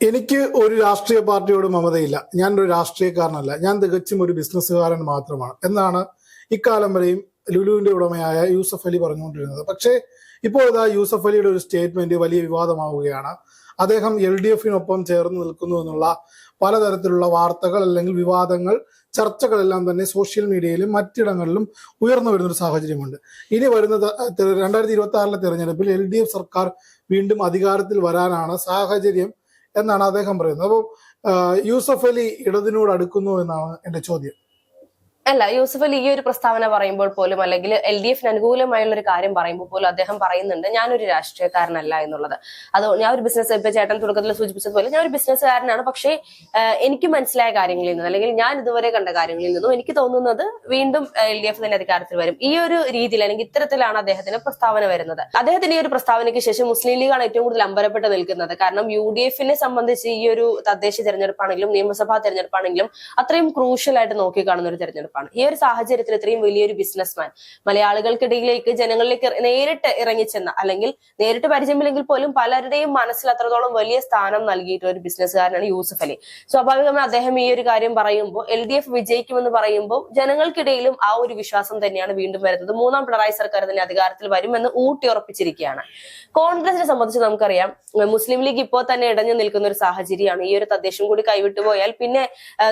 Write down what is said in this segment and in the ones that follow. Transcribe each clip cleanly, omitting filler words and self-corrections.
എനിക്ക് ഒരു രാഷ്ട്രീയ പാർട്ടിയോട് മമതയില്ല. ഞാനൊരു രാഷ്ട്രീയക്കാരനല്ല. ഞാൻ തികച്ചും ഒരു ബിസിനസ്സുകാരൻ മാത്രമാണ് എന്നാണ് ഇക്കാലം വരെയും ലുലുവിന്റെ ഉടമയായ യൂസഫ് അലി പറഞ്ഞുകൊണ്ടിരുന്നത്. പക്ഷേ ഇപ്പോൾ ഇതാ യൂസഫ് അലിയുടെ ഒരു സ്റ്റേറ്റ്മെന്റ് വലിയ വിവാദമാവുകയാണ്. അദ്ദേഹം LDFിനൊപ്പം ചേർന്ന് നിൽക്കുന്നു എന്നുള്ള പലതരത്തിലുള്ള വാർത്തകൾ അല്ലെങ്കിൽ വിവാദങ്ങൾ, ചർച്ചകളെല്ലാം തന്നെ സോഷ്യൽ മീഡിയയിലും മറ്റിടങ്ങളിലും ഉയർന്നു വരുന്നൊരു സാഹചര്യമുണ്ട്. ഇനി വരുന്ന 2026 തെരഞ്ഞെടുപ്പിൽ LDF സർക്കാർ വീണ്ടും അധികാരത്തിൽ വരാനാണ് സാഹചര്യം എന്നാണ് അദ്ദേഹം പറയുന്നത്. അപ്പോൾ യൂസഫ് അലി ഇടതിനോട് അടുക്കുന്നു എന്നാണ് എന്റെ ചോദ്യം. അല്ല, യൂസഫ് അലി ഈ ഒരു പ്രസ്താവന പറയുമ്പോൾ പോലും, അല്ലെങ്കിൽ LDFിന് അനുകൂലമായുള്ള ഒരു കാര്യം പറയുമ്പോൾ പോലും അദ്ദേഹം പറയുന്നുണ്ട് ഞാനൊരു രാഷ്ട്രീയക്കാരനല്ല എന്നുള്ളത്. അത് ഞാൻ ഒരു ബിസിനസ്, ഇപ്പൊ ചേട്ടൻ തുടക്കത്തിൽ സൂചിപ്പിച്ചതുപോലെ ഞാൻ ഒരു ബിസിനസ്സുകാരനാണ്. പക്ഷേ എനിക്ക് മനസ്സിലായ കാര്യങ്ങളിൽ നിന്ന്, അല്ലെങ്കിൽ ഞാൻ ഇതുവരെ കണ്ട കാര്യങ്ങളിൽ നിന്നും എനിക്ക് തോന്നുന്നത് വീണ്ടും LDF തന്നെ അധികാരത്തിൽ വരും. ഈ ഒരു രീതിയിൽ അല്ലെങ്കിൽ ഇത്തരത്തിലാണ് അദ്ദേഹത്തിന് പ്രസ്താവന വരുന്നത്. അദ്ദേഹത്തിന്റെ ഈ ഒരു പ്രസ്താവനയ്ക്ക് ശേഷം മുസ്ലിം ലീഗാണ് ഏറ്റവും കൂടുതൽ അമ്പരപ്പെട്ട് നിൽക്കുന്നത്. കാരണം UDFിനെ സംബന്ധിച്ച് ഈ ഒരു തദ്ദേശ തെരഞ്ഞെടുപ്പാണെങ്കിലും നിയമസഭാ തെരഞ്ഞെടുപ്പാണെങ്കിലും അത്രയും ക്രൂഷ്യൽ ആയിട്ട് നോക്കിക്കാണുന്ന ഒരു തെരഞ്ഞെടുപ്പ്. ഈ ഒരു സാഹചര്യത്തിൽ ഇത്രയും വലിയൊരു ബിസിനസ്മാൻ മലയാളികൾക്കിടയിലേക്ക്, ജനങ്ങളിലേക്ക് നേരിട്ട് ഇറങ്ങിച്ചെന്ന, അല്ലെങ്കിൽ നേരിട്ട് പരിചയമില്ലെങ്കിൽ പോലും പലരുടെയും മനസ്സിൽ അത്രത്തോളം വലിയ സ്ഥാനം നൽകിയിട്ടുള്ള ഒരു ബിസിനസ്സുകാരനാണ് യൂസഫ് അലി. സ്വാഭാവികമായി അദ്ദേഹം ഈ ഒരു കാര്യം പറയുമ്പോൾ, LDF വിജയിക്കുമെന്ന് പറയുമ്പോൾ ജനങ്ങൾക്കിടയിലും ആ ഒരു വിശ്വാസം തന്നെയാണ് വീണ്ടും വരുന്നത്. മൂന്നാം പിണറായി സർക്കാർ തന്നെ അധികാരത്തിൽ വരുമെന്ന് ഊട്ടിയുറപ്പിച്ചിരിക്കുകയാണ്. കോൺഗ്രസിനെ സംബന്ധിച്ച് നമുക്കറിയാം, മുസ്ലിം ലീഗ് ഇപ്പോൾ തന്നെ ഇടഞ്ഞു നിൽക്കുന്ന ഒരു സാഹചര്യമാണ്. ഈ ഒരു തദ്ദേശം കൂടി കൈവിട്ടുപോയാൽ പിന്നെ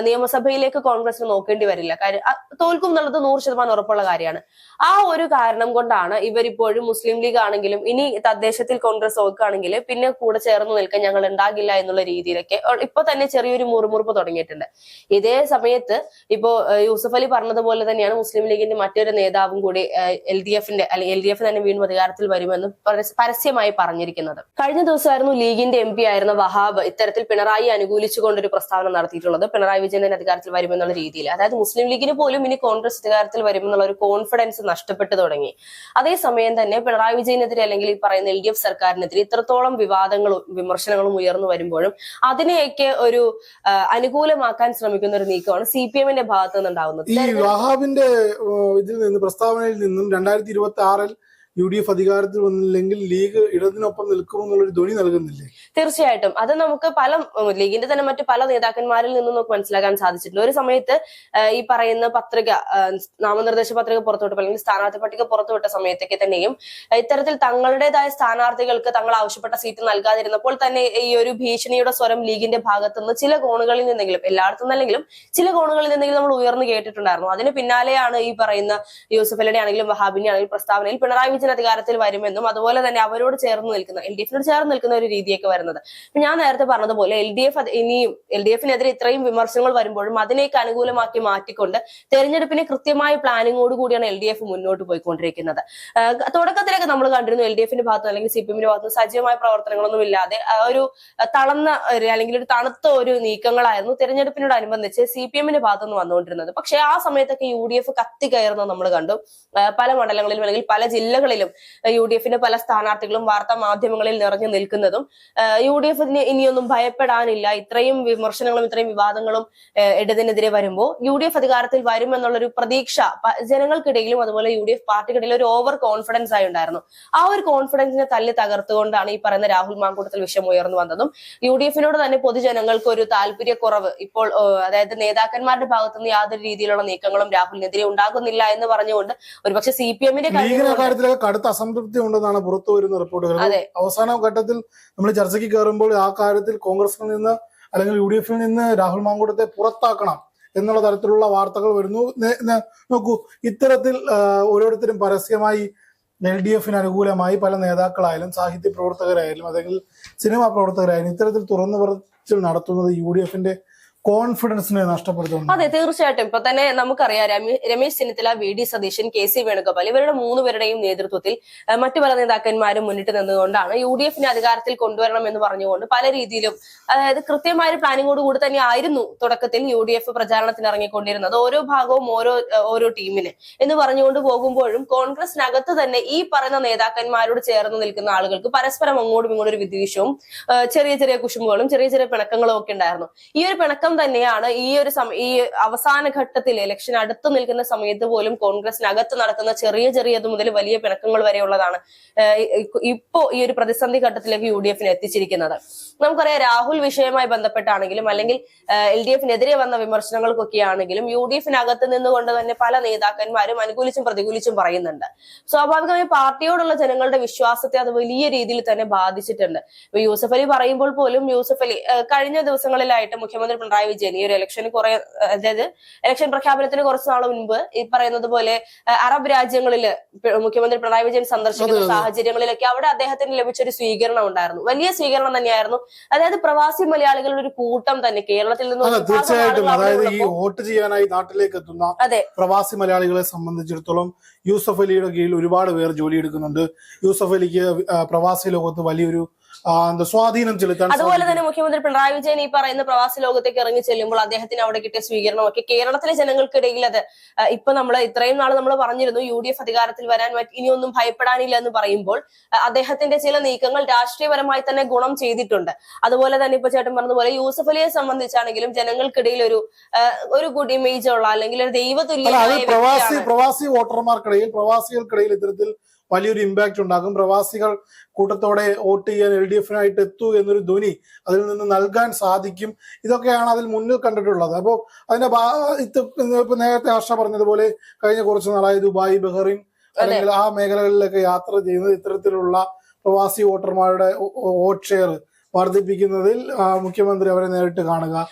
നിയമസഭയിലേക്ക് കോൺഗ്രസിന് നോക്കേണ്ടി വരില്ല. കാര്യം തോൽക്കും എന്നുള്ളത് 100% ഉറപ്പുള്ള കാര്യമാണ്. ആ ഒരു കാരണം കൊണ്ടാണ് ഇവരിപ്പോഴും മുസ്ലിം ലീഗ് ആണെങ്കിലും ഇനി തദ്ദേശത്തിൽ കോൺഗ്രസ് നോക്കുകയാണെങ്കിൽ പിന്നെ കൂടെ ചേർന്ന് നിൽക്കാൻ ഞങ്ങൾ ഉണ്ടാകില്ല എന്നുള്ള രീതിയിലൊക്കെ ഇപ്പൊ തന്നെ ചെറിയൊരു മുറുമുറുപ്പ് തുടങ്ങിയിട്ടുണ്ട്. ഇതേ സമയത്ത് ഇപ്പോ യൂസഫ് അലി പറഞ്ഞതുപോലെ തന്നെയാണ് മുസ്ലിം ലീഗിന്റെ മറ്റൊരു നേതാവും കൂടി LDFിന്റെ അല്ലെങ്കിൽ LDF തന്നെ വീണ്ടും അധികാരത്തിൽ വരുമെന്ന് പരസ്യമായി പറഞ്ഞിരിക്കുന്നത്. കഴിഞ്ഞ ദിവസമായിരുന്നു ലീഗിന്റെ MP ആയിരുന്ന വഹാബ് ഇത്തരത്തിൽ പിണറായി അനുകൂലിച്ചുകൊണ്ടൊരു പ്രസ്താവന നടത്തിയിട്ടുള്ളത്. പിണറായി വിജയൻ തന്നെ അധികാരത്തിൽ വരുമെന്നുള്ള രീതിയിൽ. അതായത് മുസ്ലിം ലീഗിന് പോലും ഇനി കോൺഗ്രസ് അധികാരത്തിൽ വരുമെന്നുള്ള ഒരു കോൺഫിഡൻസ് നഷ്ടപ്പെട്ടു തുടങ്ങി. അതേസമയം തന്നെ പിണറായി വിജയനെതിരെ അല്ലെങ്കിൽ ഈ പറയുന്ന LDF സർക്കാരിനെതിരെ ഇത്രത്തോളം വിവാദങ്ങളും വിമർശനങ്ങളും ഉയർന്നു വരുമ്പോഴും അതിനെയൊക്കെ ഒരു അനുകൂലമാക്കാൻ ശ്രമിക്കുന്ന ഒരു നീക്കമാണ് CPMന്റെ ഭാഗത്തു നിന്നുണ്ടാവുന്നത്. ഈ വഹാബിന്റെ ഇതിൽ നിന്ന്, പ്രസ്താവനയിൽ നിന്നും 2026 UDF അധികാരത്തിൽ വന്നില്ലെങ്കിൽ ലീഗ് ഇടതിനൊപ്പം നിൽക്കുമെന്നുള്ളൊരു ധ്വനി നൽകുന്നില്ലേ? തീർച്ചയായിട്ടും അത് നമുക്ക് ലീഗിന്റെ തന്നെ മറ്റു പല നേതാക്കന്മാരിൽ നിന്നും നമുക്ക് മനസ്സിലാക്കാൻ സാധിച്ചിട്ടുണ്ട്. ഒരു സമയത്ത് ഈ പറയുന്ന പത്രിക, നാമനിർദ്ദേശ പത്രിക പുറത്തുവിട്ടപ്പോൾ അല്ലെങ്കിൽ സ്ഥാനാർത്ഥി പട്ടിക പുറത്തുവിട്ട സമയത്തൊക്കെ തന്നെയും ഇത്തരത്തിൽ തങ്ങളുടേതായ സ്ഥാനാർത്ഥികൾക്ക് തങ്ങൾ ആവശ്യപ്പെട്ട സീറ്റ് നൽകാതിരുന്നപ്പോൾ തന്നെ ഈ ഒരു ഭീഷണിയുടെ സ്വരം ലീഗിന്റെ ഭാഗത്തുനിന്ന് ചില കോണുകളിൽ നിന്നെങ്കിലും, എല്ലായിടത്തും നിന്നെങ്കിലും ചില കോണുകളിൽ നിന്നെങ്കിലും നമ്മൾ ഉയർന്നു കേട്ടിട്ടുണ്ടായിരുന്നു. അതിന് പിന്നാലെയാണ് ഈ പറയുന്ന യൂസഫ് അലിയുടെ ആണെങ്കിലും വഹാബിന്റെ ആണെങ്കിലും പ്രസ്താവനയിൽ പിണറായി അധികാരത്തിൽ വരുമെന്നും അതുപോലെ തന്നെ അവരോട് ചേർന്ന് നിൽക്കുന്ന, LDFിനോട് ചേർന്ന് നിൽക്കുന്ന ഒരു രീതിയൊക്കെ വരുന്നത്. ഞാൻ നേരത്തെ പറഞ്ഞതുപോലെ LDFിനെതിരെ ഇത്രയും വിമർശനങ്ങൾ വരുമ്പോഴും അതിനേക്ക് അനുകൂലമാക്കി മാറ്റിക്കൊണ്ട് തെരഞ്ഞെടുപ്പിന് കൃത്യമായ പ്ലാനിങ്ങോട് കൂടിയാണ് LDF മുന്നോട്ട് പോയിക്കൊണ്ടിരിക്കുന്നത്. തുടക്കത്തിലൊക്കെ നമ്മൾ കണ്ടിരുന്നു LDFിന്റെ ഭാഗത്ത് അല്ലെങ്കിൽ CPMന്റെ ഭാഗത്ത് സജീവമായ പ്രവർത്തനങ്ങളൊന്നും ഇല്ലാതെ ഒരു തളർന്ന അല്ലെങ്കിൽ ഒരു തണുത്ത ഒരു നീക്കങ്ങളായിരുന്നു തെരഞ്ഞെടുപ്പിനോടനുബന്ധിച്ച് CPMന്റെ ഭാഗത്തുനിന്ന് വന്നുകൊണ്ടിരുന്നത്. പക്ഷേ ആ സമയത്തൊക്കെ UDF കത്തി കയറുന്നത് നമ്മൾ കണ്ടു. പല മണ്ഡലങ്ങളിലും അല്ലെങ്കിൽ പല ജില്ലകളിലും UDFിന്റെ പല സ്ഥാനാർത്ഥികളും വാർത്താ മാധ്യമങ്ങളിൽ നിറഞ്ഞു നിൽക്കുന്നതും UDFിന് ഇനിയൊന്നും ഭയപ്പെടാനില്ല, ഇത്രയും വിമർശനങ്ങളും ഇത്രയും വിവാദങ്ങളും ഇടതിനെതിരെ വരുമ്പോൾ UDF അധികാരത്തിൽ വരുമെന്നുള്ളൊരു പ്രതീക്ഷ ജനങ്ങൾക്കിടയിലും അതുപോലെ UDF പാർട്ടിക്കിടയിൽ ഒരു ഓവർ കോൺഫിഡൻസ് ആയി ഉണ്ടായിരുന്നു. ആ ഒരു കോൺഫിഡൻസിനെ തല്ലി തകർത്തുകൊണ്ടാണ് ഈ പറയുന്ന രാഹുൽ മാങ്കൂട്ടത്തിൽ വിഷയം ഉയർന്നു വന്നതും UDFിനോട് തന്നെ പൊതുജനങ്ങൾക്ക് ഒരു താല്പര്യക്കുറവ് ഇപ്പോൾ, അതായത് നേതാക്കന്മാരുടെ ഭാഗത്തുനിന്ന് യാതൊരു രീതിയിലുള്ള നീക്കങ്ങളും രാഹുലിനെതിരെ ഉണ്ടാകുന്നില്ല എന്ന് പറഞ്ഞുകൊണ്ട് ഒരുപക്ഷെ CPMന്റെ കടുത്ത അസംതൃപ്തി ഉണ്ടെന്നാണ് പുറത്തു വരുന്ന റിപ്പോർട്ടുകൾ. അവസാന ഘട്ടത്തിൽ നമ്മൾ ചർച്ചയ്ക്ക് കയറുമ്പോൾ ആ കാര്യത്തിൽ കോൺഗ്രസിൽ നിന്ന് അല്ലെങ്കിൽ UDFിൽ നിന്ന് രാഹുൽ മാങ്കൂട്ടത്തെ പുറത്താക്കണം എന്നുള്ള തരത്തിലുള്ള വാർത്തകൾ വരുന്നു. നോക്കൂ, ഇത്തരത്തിൽ ഓരോരുത്തരും പരസ്യമായി LDFിന് അനുകൂലമായി പല നേതാക്കളായാലും സാഹിത്യ പ്രവർത്തകരായാലും അല്ലെങ്കിൽ സിനിമാ പ്രവർത്തകരായാലും ഇത്തരത്തിൽ തുറന്നു പറച്ചിൽ നടത്തുന്നത് UDFിന്റെ കോൺഫിഡൻസിനെ നഷ്ടപ്പെടുത്തുന്നു. അതെ, തീർച്ചയായിട്ടും. ഇപ്പൊ തന്നെ നമുക്കറിയാം, രമേശ് ചെന്നിത്തല, VD സതീശൻ, KC വേണുഗോപാൽ ഇവരുടെ 3 പേരുടെയും നേതൃത്വത്തിൽ മറ്റു പല നേതാക്കന്മാരും മുന്നിട്ട് നിന്നുകൊണ്ടാണ് UDFിനെ അധികാരത്തിൽ കൊണ്ടുവരണം എന്ന് പറഞ്ഞുകൊണ്ട് പല രീതിയിലും, അതായത് കൃത്യമായ ഒരു പ്ലാനിങ്ങോട് കൂടി തന്നെ ആയിരുന്നു തുടക്കത്തിൽ UDF പ്രചാരണത്തിന് ഇറങ്ങിക്കൊണ്ടിരുന്നത്. ഓരോ ഭാഗവും ഓരോ ടീമിന് എന്ന് പറഞ്ഞുകൊണ്ട് പോകുമ്പോഴും കോൺഗ്രസിനകത്ത് തന്നെ ഈ പറയുന്ന നേതാക്കന്മാരോട് ചേർന്ന് നിൽക്കുന്ന ആളുകൾക്ക് പരസ്പരം അങ്ങോട്ടും ഇങ്ങോട്ടും ഒരു വിദ്വേഷവും ചെറിയ ചെറിയ കുശുമ്പുകളും ചെറിയ ചെറിയ പിണക്കങ്ങളും ഒക്കെ ഉണ്ടായിരുന്നു. ഈ ഒരു പിണക്കം തന്നെയാണ് ഈ അവസാന ഘട്ടത്തിൽ ഇലക്ഷൻ അടുത്ത് നിൽക്കുന്ന സമയത്ത് പോലും കോൺഗ്രസിനകത്ത് നടക്കുന്ന ചെറിയ ചെറിയത് മുതൽ വലിയ പിണക്കങ്ങൾ വരെയുള്ളതാണ് ഇപ്പോ ഈ ഒരു പ്രതിസന്ധി ഘട്ടത്തിലേക്ക് UDF എത്തിച്ചിരിക്കുന്നത്. നമുക്കറിയാം രാഹുൽ വിഷയവുമായി ബന്ധപ്പെട്ടാണെങ്കിലും അല്ലെങ്കിൽ LDF-നെതിരെ വന്ന വിമർശനങ്ങൾക്കൊക്കെ ആണെങ്കിലും UDF-നകത്ത് നിന്നുകൊണ്ട് തന്നെ പല നേതാക്കന്മാരും അനുകൂലിച്ചും പ്രതികൂലിച്ചും പറയുന്നുണ്ട്. സ്വാഭാവികമായി പാർട്ടിയോടുള്ള ജനങ്ങളുടെ വിശ്വാസത്തെ അത് വലിയ രീതിയിൽ തന്നെ ബാധിച്ചിട്ടുണ്ട്. ഇപ്പൊ യൂസഫ് അലി പറയുമ്പോൾ പോലും യൂസഫ് അലി കഴിഞ്ഞ ദിവസങ്ങളിലായിട്ട് മുഖ്യമന്ത്രി പിണറായി വിജയൻ ഈ ഒരു ഇലക്ഷന് അതായത് ഇലക്ഷൻ പ്രഖ്യാപനത്തിന് കുറച്ച് നാൾ മുൻപ് ഈ പറയുന്നത് പോലെ അറബ് രാജ്യങ്ങളിൽ മുഖ്യമന്ത്രി പിണറായി വിജയൻ സന്ദർശിക്കുന്ന സാഹചര്യങ്ങളിലൊക്കെ അവിടെ അദ്ദേഹത്തിന് ലഭിച്ചൊരു സ്വീകരണം ഉണ്ടായിരുന്നു. വലിയ സ്വീകരണം തന്നെയായിരുന്നു. അതായത് പ്രവാസി മലയാളികളുടെ ഒരു കൂട്ടം തന്നെ കേരളത്തിൽ നിന്ന് തീർച്ചയായിട്ടും. അതായത് ഈ വോട്ട് ചെയ്യാനായി നാട്ടിലേക്ക് എത്തുന്ന പ്രവാസി മലയാളികളെ സംബന്ധിച്ചിടത്തോളം യൂസഫ് അലിയുടെ കീഴിൽ ഒരുപാട് പേർ ജോലി എടുക്കുന്നുണ്ട്. യൂസഫ് അലിക്ക് പ്രവാസി ലോകത്ത് വലിയൊരു സ്വാധീനം ചെലുത്താൻ. അതുപോലെ തന്നെ മുഖ്യമന്ത്രി പിണറായി വിജയൻ ഈ പറയുന്ന പ്രവാസി ലോകത്തേക്ക് ഇറങ്ങി ചെല്ലുമ്പോൾ അദ്ദേഹത്തിന് അവിടെ കിട്ടിയ സ്വീകരണമൊക്കെ കേരളത്തിലെ ജനങ്ങൾക്കിടയിൽ അത് ഇപ്പൊ നമ്മൾ ഇത്രയും നാൾ നമ്മൾ പറഞ്ഞിരുന്നു UDF അധികാരത്തിൽ വരാൻ ഇനിയൊന്നും ഭയപ്പെടാനില്ല എന്ന് പറയുമ്പോൾ അദ്ദേഹത്തിന്റെ ചില നീക്കങ്ങൾ രാഷ്ട്രീയപരമായി തന്നെ ഗുണം ചെയ്തിട്ടുണ്ട്. അതുപോലെ തന്നെ ഇപ്പൊ ചേട്ടൻ പറഞ്ഞതുപോലെ യൂസഫ് അലിയെ സംബന്ധിച്ചാണെങ്കിലും ജനങ്ങൾക്കിടയിൽ ഒരു ഗുഡ് ഇമേജ് ഉള്ള അല്ലെങ്കിൽ ഒരു ദൈവതുല്യമായ പ്രവാസി വോട്ടർമാർക്കിടയിൽ പ്രവാസികൾക്കിടയിൽ ഇത്തരത്തിൽ വലിയൊരു ഇമ്പാക്ട് ഉണ്ടാകും. പ്രവാസികൾ കൂട്ടത്തോടെ വോട്ട് ചെയ്യാൻ LDF-നായിട്ട് എത്തൂ എന്നൊരു ധ്വനി അതിൽ നിന്ന് നൽകാൻ സാധിക്കും. ഇതൊക്കെയാണ് അതിൽ മുന്നിൽ കണ്ടിട്ടുള്ളത്. അപ്പോൾ അതിന്റെ ഇപ്പൊ നേരത്തെ ഹർഷ പറഞ്ഞതുപോലെ കഴിഞ്ഞ കുറച്ച് നാളായി ദുബായ്, ബഹ്റൈൻ അല്ലെങ്കിൽ ആ മേഖലകളിലൊക്കെ യാത്ര ചെയ്യുന്നത് ഇത്തരത്തിലുള്ള പ്രവാസി വോട്ടർമാരുടെ വോട്ട് ഷെയർ വർദ്ധിപ്പിക്കുന്നതിൽ മുഖ്യമന്ത്രി അവരെ നേരിട്ട് കാണുക.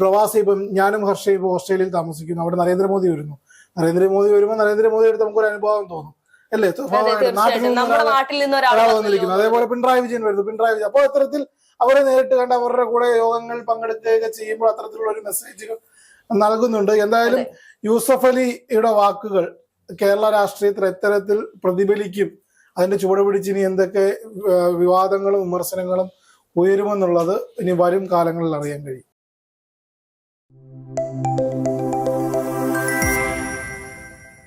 പ്രവാസി ഇപ്പം ഞാനും ഹർഷയും ഇപ്പൊ ഓസ്ട്രേലിയയിൽ താമസിക്കുന്നു. അവിടെ നരേന്ദ്രമോദി വരുന്നു. നരേന്ദ്രമോദി വരുമ്പോൾ നരേന്ദ്രമോദി എടുത്ത് നമുക്കൊരു അനുഭവം തോന്നും അല്ലേ? വന്നിരിക്കുന്നു. അതേപോലെ പിണറായി വിജയൻ വരുന്നു. അപ്പോൾ ഇത്തരത്തിൽ അവരെ നേരിട്ട് കണ്ട് അവരുടെ കൂടെ യോഗങ്ങൾ പങ്കെടുക്കുകയൊക്കെ ചെയ്യുമ്പോൾ അത്തരത്തിലുള്ള ഒരു മെസ്സേജുകൾ നൽകുന്നുണ്ട്. എന്തായാലും യൂസഫ് അലിയുടെ വാക്കുകൾ കേരള രാഷ്ട്രീയത്തിൽ എത്തരത്തിൽ പ്രതിഫലിക്കും, അതിന്റെ ചുവട് പിടിച്ച് ഇനി എന്തൊക്കെ വിവാദങ്ങളും വിമർശനങ്ങളും ഉയരുമെന്നുള്ളത് ഇനി വരും കാലങ്ങളിൽ അറിയാൻ കഴിയും.